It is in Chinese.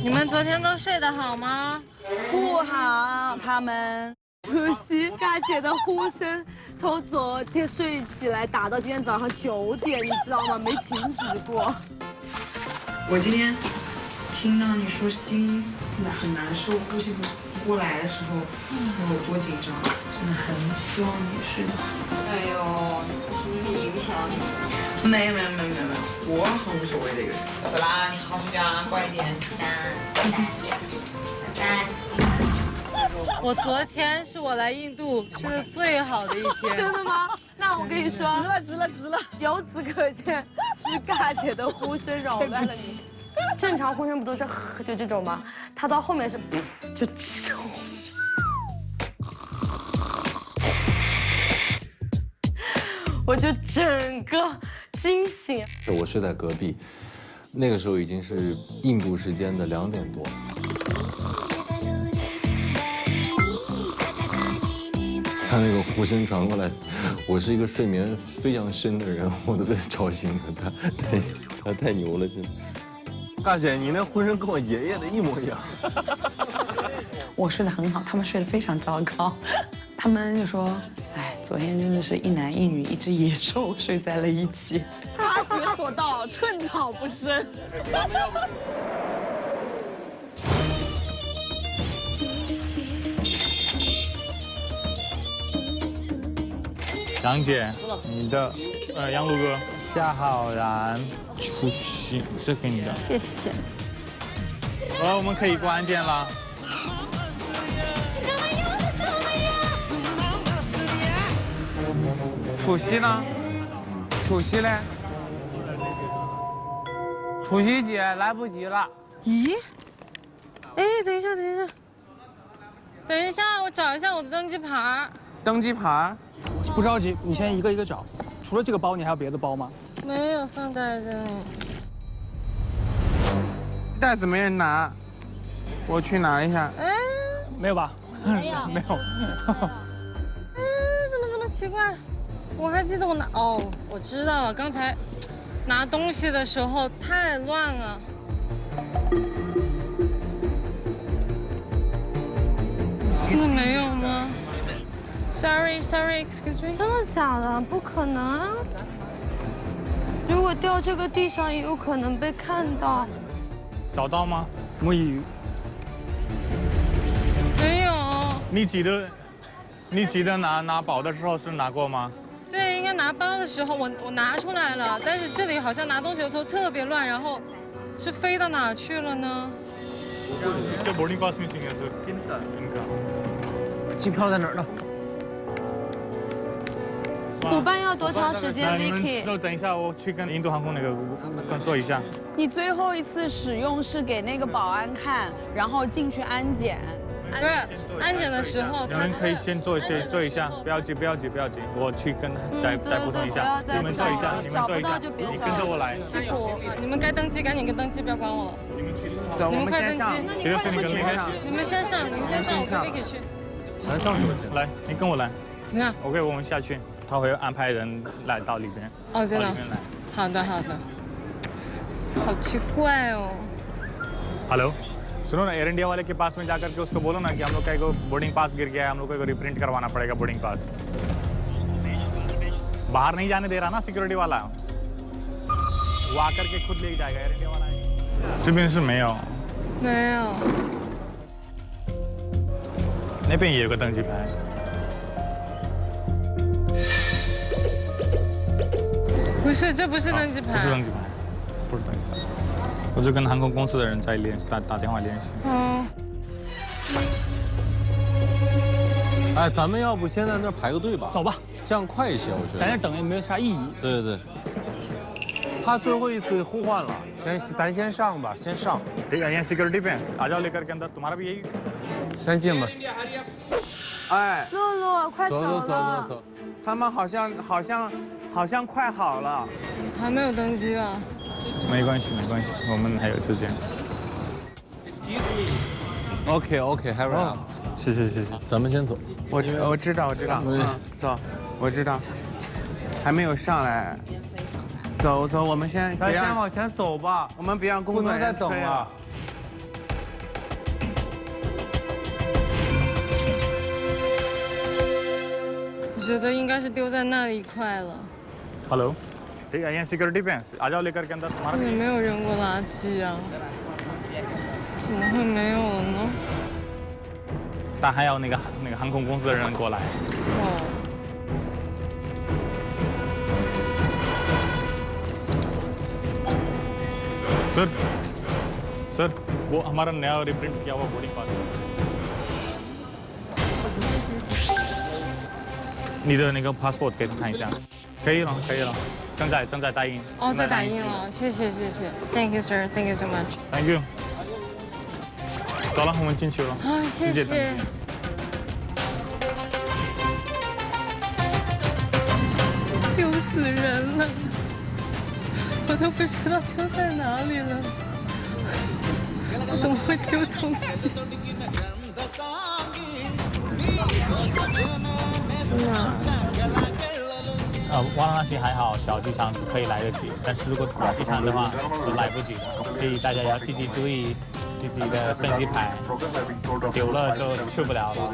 你们昨天都睡得好吗？不好，他们可惜大姐的呼声从昨天睡起来打到今天早上9点，你知道吗？没停止过。我今天听到你说心很难受，呼吸不过来的时候，我有多紧张，真的很希望你睡得好。哎呦，是不是影响你？没有，我很无所谓的一个人。走啦，你好好睡觉啊，乖一点。拜。我昨天是我来印度睡得最好的一天。真的吗？那我跟你说，值了。由此可见，是尬姐的呼声扰乱了你。正常呼声不都是就这种吗？她到后面是就这种。我就整个惊醒。我睡在隔壁，那个时候已经是印度时间的2点多。他那个呼声传过来，我是一个睡眠非常深的人，我都被吵醒了。他太牛了，真的。大姐，你那呼声跟我爷爷的一模一样。我睡得很好，他们睡得非常糟糕。他们就说：“哎，昨天真的是一男一女，一只野兽睡在了一起。”大姐所到，寸草不生。杨姐，你的，杨璐哥，夏浩然，出席，这给你的，谢谢。我们可以过安检了。楚曦呢？楚曦嘞？楚曦姐来不及了。咦？哎，等一下，我找一下我的登机牌。登机牌？不着急，你先一个一个找。除了这个包，你还有别的包吗？没有，放袋子里。袋子没人拿，我去拿一下。哎，没有吧？没有。没有。哎，怎么这么奇怪？我还记得我知道了，刚才拿东西的时候太乱了。真的没有吗？Sorry, excuse me。真的假的？不可能啊！如果掉这个地上，也有可能被看到。找到吗？摸鱼。没有。你记得拿包的时候是拿过吗？对，应该拿包的时候我拿出来了，但是这里好像拿东西的时候特别乱，然后是飞到哪去了呢？这 boarding pass missing 是机票在哪儿呢？补办要多长时间 ，Vicky？ 就等一下，我去跟印度航空那个跟说一下。你最后一次使用是给那个保安看，然后进去安检。不是安检的时候，你们可以先做一下，不要急，我去跟再补充一下。你们做一下，你跟着我来。去补，你们该登机赶紧登机，不要管我了。走，你们快登机，谁的是你跟 Vicky？ 你们先上，我跟 Vicky 去。来上去吧，来，你跟我来。怎么样 ？OK， 我们下去，他会安排人来到里边。哦，真的。好的。好奇怪哦。हेलो सुनो ना एयर इंडिया वाले के पास में जाकर के उसको बोलो ना कि हम लोग का एक बोर्डिंग पास गिर गया है, हम लोग को एक रिप्रिंट करवाना पड़ेगा बोर्डिंग पास। बाहर नहीं जाने दे रहा ना सिक्योरिटी वाला, वो आकर के खुद ले जाएगा एयर इंडिया वाला। 这边是没有。没有。那边也有个登机牌。不是，这不是登机牌。不是登机牌，不是登机牌。我就跟航空公司的人在打电话联系。哦。哎，咱们要不先在那儿排个队吧？走吧，这样快一些，我觉得。在那等也没有啥意义。对。他最后一次呼唤了，咱先上吧，先上。यहाँ सिक्योरिटी पे आ जाओ लेकर के अंदर तुम्हारा भी यही। 先进吧。哎，露露，快走了。走。他们好像快好了。还没有登机吧？没关系，我们还有时间。OK，hurry up。是，咱们先走。我知道，走，我知道，还没有上来。走，我们先往前走吧。我们别让工作人员催了。觉得应该是丢在那一块了。Hello， ठीक है, यहाँ सिक्योरिटी पे हैं, आ जाओ लेकर के अंदर तुम्हारा। 也没有扔过垃圾啊，怎么会没有呢？但还要那个航空公司的人过来。哦。 सर वो हमारा नया रिप्रिंट किया हुआ boarding pass 你的那个 passport 给他看一下，可以了，正在打印。哦，在打印了，谢谢。Thank you, sir. Thank you so much. Thank you。走了，我们进去了。好，谢谢。丢死人了，我都不知道丢在哪里了。 我怎么会丢东西？瓦拉纳西还好，小机场是可以来得及，但是如果大机场的话就来不及了，所以大家要积极注意自己的登机牌，丢了就去不了了。